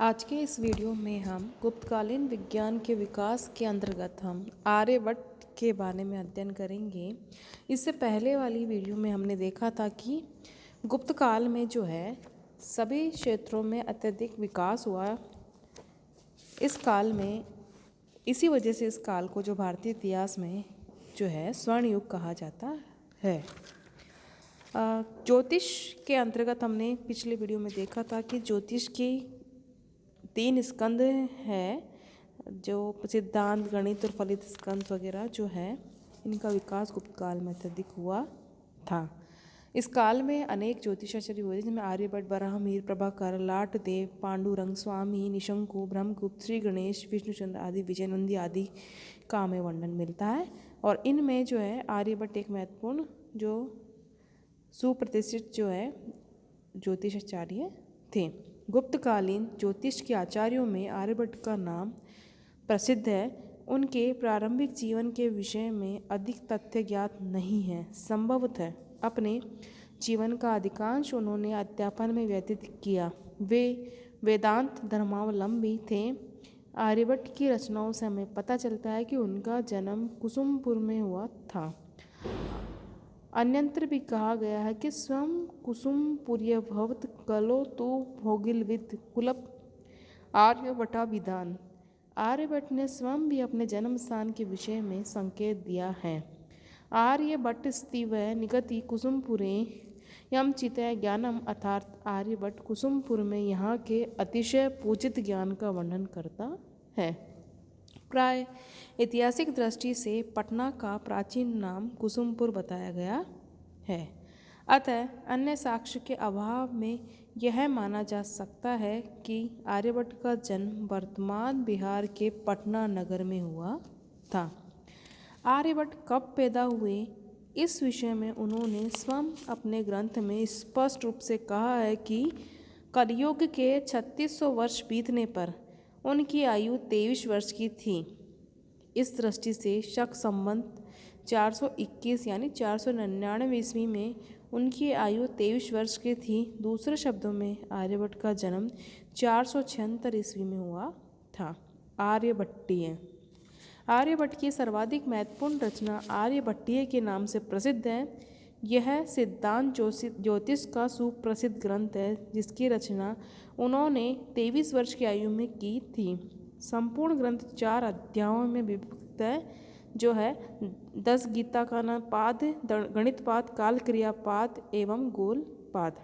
आज के इस वीडियो में हम गुप्तकालीन विज्ञान के विकास के अंतर्गत हम आर्यभट्ट के बारे में अध्ययन करेंगे। इससे पहले वाली वीडियो में हमने देखा था कि गुप्त काल में जो है सभी क्षेत्रों में अत्यधिक विकास हुआ। इस काल में इसी वजह से इस काल को जो भारतीय इतिहास में जो है स्वर्ण युग कहा जाता है। ज्योतिष के अंतर्गत हमने पिछले वीडियो में देखा था कि ज्योतिष की 3 स्कंद है, जो सिद्धांत, गणित और फलित स्कंद वगैरह जो है इनका विकास गुप्त काल में अत्यधिक हुआ था। इस काल में अनेक ज्योतिषाचार्य हुए जिनमें आर्यभट्ट, बराहमीर, प्रभाकर, लाटदेव, पांडुरंग, स्वामी, निशंकु, ब्रह्मगुप्त, श्री गणेश, विष्णुचंद्र आदि, विजयनंदी आदि का हमें वर्णन मिलता है। और इनमें जो है आर्यभट्ट एक महत्वपूर्ण जो सुप्रतिष्ठित जो है ज्योतिषाचार्य थे। गुप्तकालीन ज्योतिष के आचार्यों में आर्यभट्ट का नाम प्रसिद्ध है। उनके प्रारंभिक जीवन के विषय में अधिक तथ्य ज्ञात नहीं है। संभवतः अपने जीवन का अधिकांश उन्होंने अध्यापन में व्यतीत किया। वे वेदांत धर्मावलंबी थे। आर्यभट्ट की रचनाओं से हमें पता चलता है कि उनका जन्म कुसुमपुर में हुआ था। अन्यत्र भी कहा गया है कि स्वयं कुसुमपुर्यभवत् कलो तु भोगिलविद कुलप आर्यभट्टाभिधान। आर्यभट्ट ने स्वयं भी अपने जन्म स्थान के विषय में संकेत दिया है। आर्यभट्ट स्तीव निगति कुसुमपुरे यम चितय ज्ञानम, अर्थात आर्यभट्ट कुसुमपुर में यहाँ के अतिशय पूजित ज्ञान का वर्णन करता है। प्राय ऐतिहासिक दृष्टि से पटना का प्राचीन नाम कुसुमपुर बताया गया है। अतः अन्य साक्ष्य के अभाव में यह माना जा सकता है कि आर्यभट्ट का जन्म वर्तमान बिहार के पटना नगर में हुआ था। आर्यभट्ट कब पैदा हुए, इस विषय में उन्होंने स्वयं अपने ग्रंथ में स्पष्ट रूप से कहा है कि कलयुग के 3600 वर्ष बीतने पर उनकी आयु 23 वर्ष की थी। इस दृष्टि से शक संबंध 421 यानी 499 ईस्वी में उनकी आयु 23 वर्ष की थी। दूसरे शब्दों में आर्यभट्ट का जन्म 476 ईस्वी में हुआ था। आर्यभट्टीय आर्यभट्ट की सर्वाधिक महत्वपूर्ण रचना आर्यभट्टीय के नाम से प्रसिद्ध है। यह सिद्धांत ज्योतिष का सुप्रसिद्ध ग्रंथ है, जिसकी रचना उन्होंने 23 वर्ष की आयु में की थी। संपूर्ण ग्रंथ 4 अध्यायों में विभक्त है, जो है 10 गीता का पाद, गणित पाद, काल क्रिया पाद एवं गोल पाद।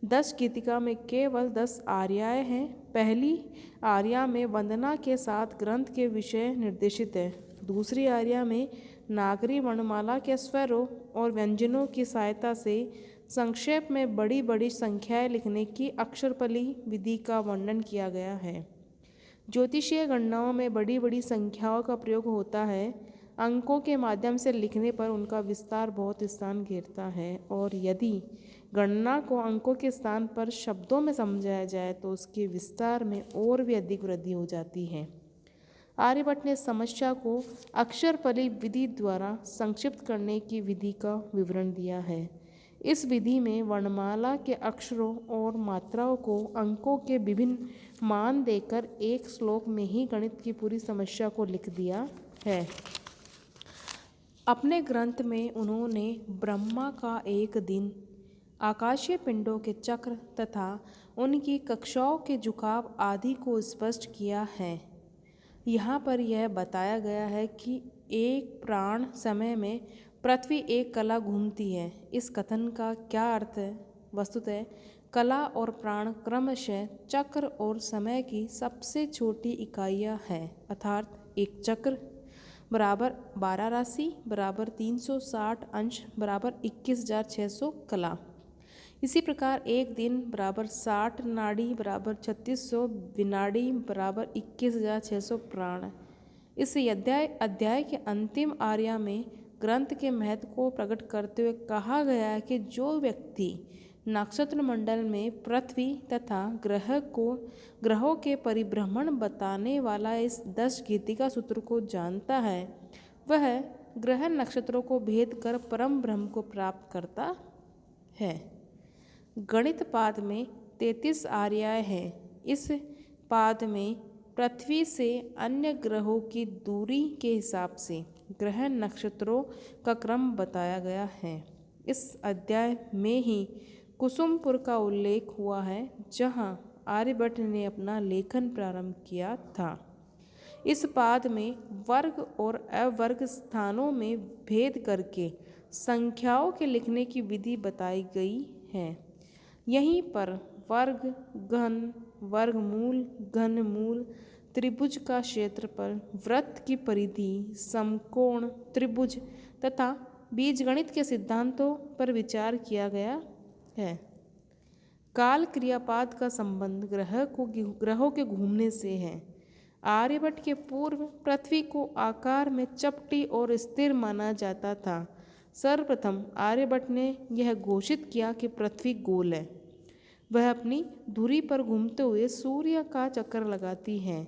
10 गीतिका में केवल 10 आर्याएँ हैं। पहली आर्या में वंदना के साथ ग्रंथ के विषय निर्देशित है। दूसरी आर्या में नागरी वर्णमाला के स्वरों और व्यंजनों की सहायता से संक्षेप में बड़ी बड़ी संख्याएं लिखने की अक्षरपली विधि का वर्णन किया गया है। ज्योतिषीय गणनाओं में बड़ी बड़ी संख्याओं का प्रयोग होता है। अंकों के माध्यम से लिखने पर उनका विस्तार बहुत स्थान घेरता है, और यदि गणना को अंकों के स्थान पर शब्दों में समझाया जाए तो उसके विस्तार में और भी अधिक वृद्धि हो जाती है। आर्यभट्ट ने समस्या को अक्षरपली विधि द्वारा संक्षिप्त करने की विधि का विवरण दिया है। इस विधि में वर्णमाला के अक्षरों और मात्राओं को अंकों के विभिन्न मान देकर एक श्लोक में ही गणित की पूरी समस्या को लिख दिया है। अपने ग्रंथ में उन्होंने ब्रह्मा का एक दिन, आकाशीय पिंडों के चक्र तथा उनकी कक्षाओं के झुकाव आदि को स्पष्ट किया है। यहाँ पर यह बताया गया है कि एक प्राण समय में पृथ्वी एक कला घूमती है। इस कथन का क्या अर्थ है? वस्तुतः कला और प्राण क्रमशः चक्र और समय की सबसे छोटी इकाइयाँ हैं, अर्थात एक चक्र बराबर 12 राशि बराबर 360 अंश बराबर 21,600 कला। इसी प्रकार एक दिन बराबर 60 नाड़ी बराबर 3600 विनाड़ी बराबर 21,600 प्राण। इस अध्याय के अंतिम आर्या में ग्रंथ के महत्व को प्रकट करते हुए कहा गया है कि जो व्यक्ति नक्षत्र मंडल में पृथ्वी तथा ग्रहों के परिभ्रमण बताने वाला इस 10 गीतिका सूत्र को जानता है, वह ग्रह नक्षत्रों को भेद कर परम ब्रह्म को प्राप्त करता है। गणित पाद में 33 आर्याएँ हैं। इस पाद में पृथ्वी से अन्य ग्रहों की दूरी के हिसाब से ग्रह नक्षत्रों का क्रम बताया गया है। इस अध्याय में ही कुसुमपुर का उल्लेख हुआ है, जहाँ आर्यभट्ट ने अपना लेखन प्रारंभ किया था। इस पाद में वर्ग और अवर्ग स्थानों में भेद करके संख्याओं के लिखने की विधि बताई गई है। यहीं पर वर्ग, घन, वर्गमूल, घनमूल, त्रिभुज का क्षेत्रफल, वृत्त की परिधि, समकोण, त्रिभुज तथा बीजगणित के सिद्धांतों पर विचार किया गया है। काल क्रियापाद का संबंध ग्रहों के घूमने से है। आर्यभट्ट के पूर्व पृथ्वी को आकार में चपटी और स्थिर माना जाता था। सर्वप्रथम आर्यभट्ट ने यह घोषित किया कि पृथ्वी गोल है। वह अपनी धुरी पर घूमते हुए सूर्य का चक्कर लगाती है।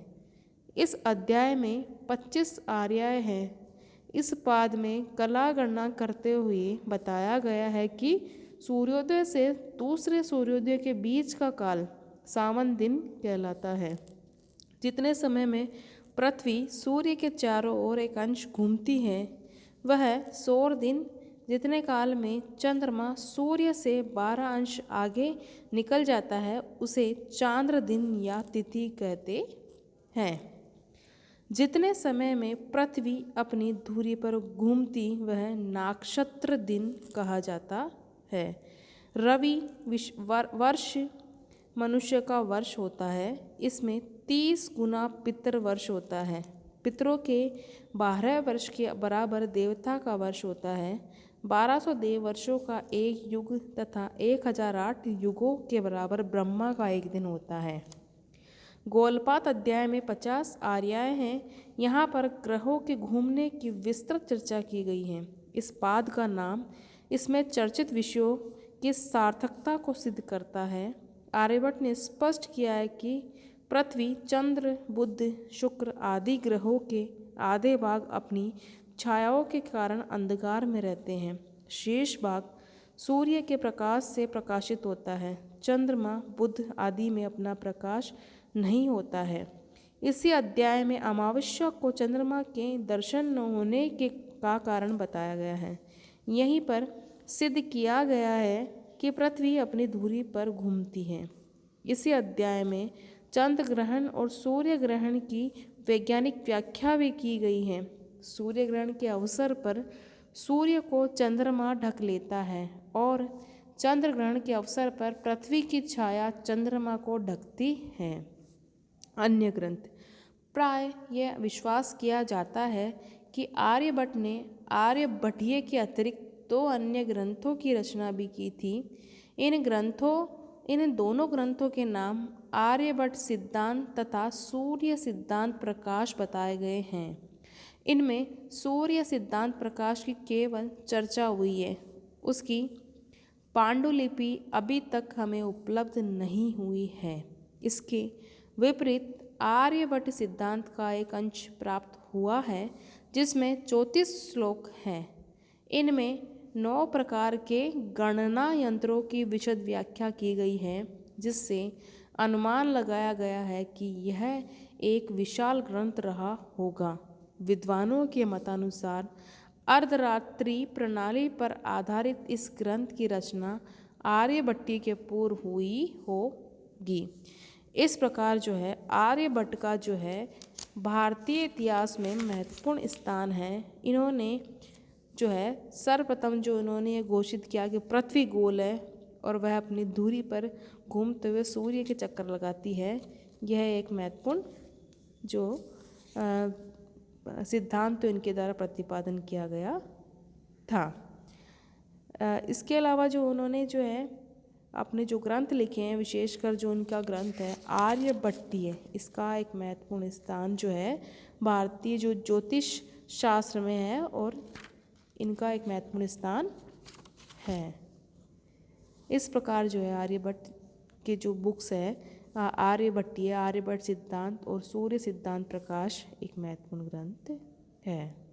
इस अध्याय में 25 आर्याय हैं। इस पाद में कला गणना करते हुए बताया गया है कि सूर्योदय से दूसरे सूर्योदय के बीच का काल सावन दिन कहलाता है। जितने समय में पृथ्वी सूर्य के चारों ओर एक अंश घूमती है, वह सौर दिन। जितने काल में चंद्रमा सूर्य से 12 अंश आगे निकल जाता है, उसे चांद्र दिन या तिथि कहते हैं। जितने समय में पृथ्वी अपनी धुरी पर घूमती, वह नक्षत्र दिन कहा जाता है। रवि वर्ष मनुष्य का वर्ष होता है। इसमें 30 गुना पितृ वर्ष होता है। पितरों के 12 वर्ष के बराबर देवता का वर्ष होता है। 1200 देव वर्षों का एक युग तथा 1008 युगों के बराबर ब्रह्मा का एक दिन होता है। गोलपात अध्याय में 50 आर्याय हैं। यहाँ पर ग्रहों के घूमने की विस्तृत चर्चा की गई है। इस पाद का नाम इसमें चर्चित विषयों की सार्थकता को सिद्ध करता है। आर्यभट्ट ने स्पष्ट किया है कि पृथ्वी, चंद्र, बुध, शुक्र आदि ग्रहों के आधे भाग अपनी छायाओं के कारण अंधकार में रहते हैं। शेष भाग सूर्य के प्रकाश से प्रकाशित होता है। चंद्रमा, बुध आदि में अपना प्रकाश नहीं होता है। इसी अध्याय में अमावस्या को चंद्रमा के दर्शन न होने के का कारण बताया गया है। यहीं पर सिद्ध किया गया है कि पृथ्वी अपनी धुरी पर घूमती है। इसी अध्याय में चंद्र ग्रहण और सूर्य ग्रहण की वैज्ञानिक व्याख्या भी की गई है। सूर्य ग्रहण के अवसर पर सूर्य को चंद्रमा ढक लेता है और चंद्र ग्रहण के अवसर पर पृथ्वी की छाया चंद्रमा को ढकती है। अन्य ग्रंथ। प्राय यह विश्वास किया जाता है कि आर्यभट्ट ने आर्यभट्टीय के अतिरिक्त 2 अन्य ग्रंथों की रचना भी की थी। इन दोनों ग्रंथों के नाम आर्यभट्ट सिद्धांत तथा सूर्य सिद्धांत प्रकाश बताए गए हैं। इनमें सूर्य सिद्धांत प्रकाश की केवल चर्चा हुई है। उसकी पांडुलिपि अभी तक हमें उपलब्ध नहीं हुई है। इसके विपरीत आर्यभट्ट सिद्धांत का एक अंश प्राप्त हुआ है, जिसमें 34 श्लोक हैं। इनमें 9 प्रकार के गणना यंत्रों की विशद व्याख्या की गई है, जिससे अनुमान लगाया गया है कि यह एक विशाल ग्रंथ रहा होगा। विद्वानों के मतानुसार अर्धरात्रि प्रणाली पर आधारित इस ग्रंथ की रचना आर्यभट्टी के पूर्व हुई होगी। इस प्रकार जो है आर्यभट्ट का जो है भारतीय इतिहास में महत्वपूर्ण स्थान है। इन्होंने जो है सर्वप्रथम जो इन्होंने ये घोषित किया कि पृथ्वी गोल है और वह अपनी धुरी पर घूमते हुए सूर्य के चक्कर लगाती है। यह एक महत्वपूर्ण जो सिद्धांत तो इनके द्वारा प्रतिपादन किया गया था। इसके अलावा जो उन्होंने जो है अपने जो ग्रंथ लिखे हैं, विशेषकर जो उनका ग्रंथ है आर्यभट्टीय, इसका एक महत्वपूर्ण स्थान जो है भारतीय जो ज्योतिष शास्त्र में है और इनका एक महत्वपूर्ण स्थान है। इस प्रकार जो है आर्यभट्ट के जो बुक्स है आर्यभट्टीय, आर्यभट्ट सिद्धांत और सूर्य सिद्धांत प्रकाश एक महत्वपूर्ण ग्रंथ है।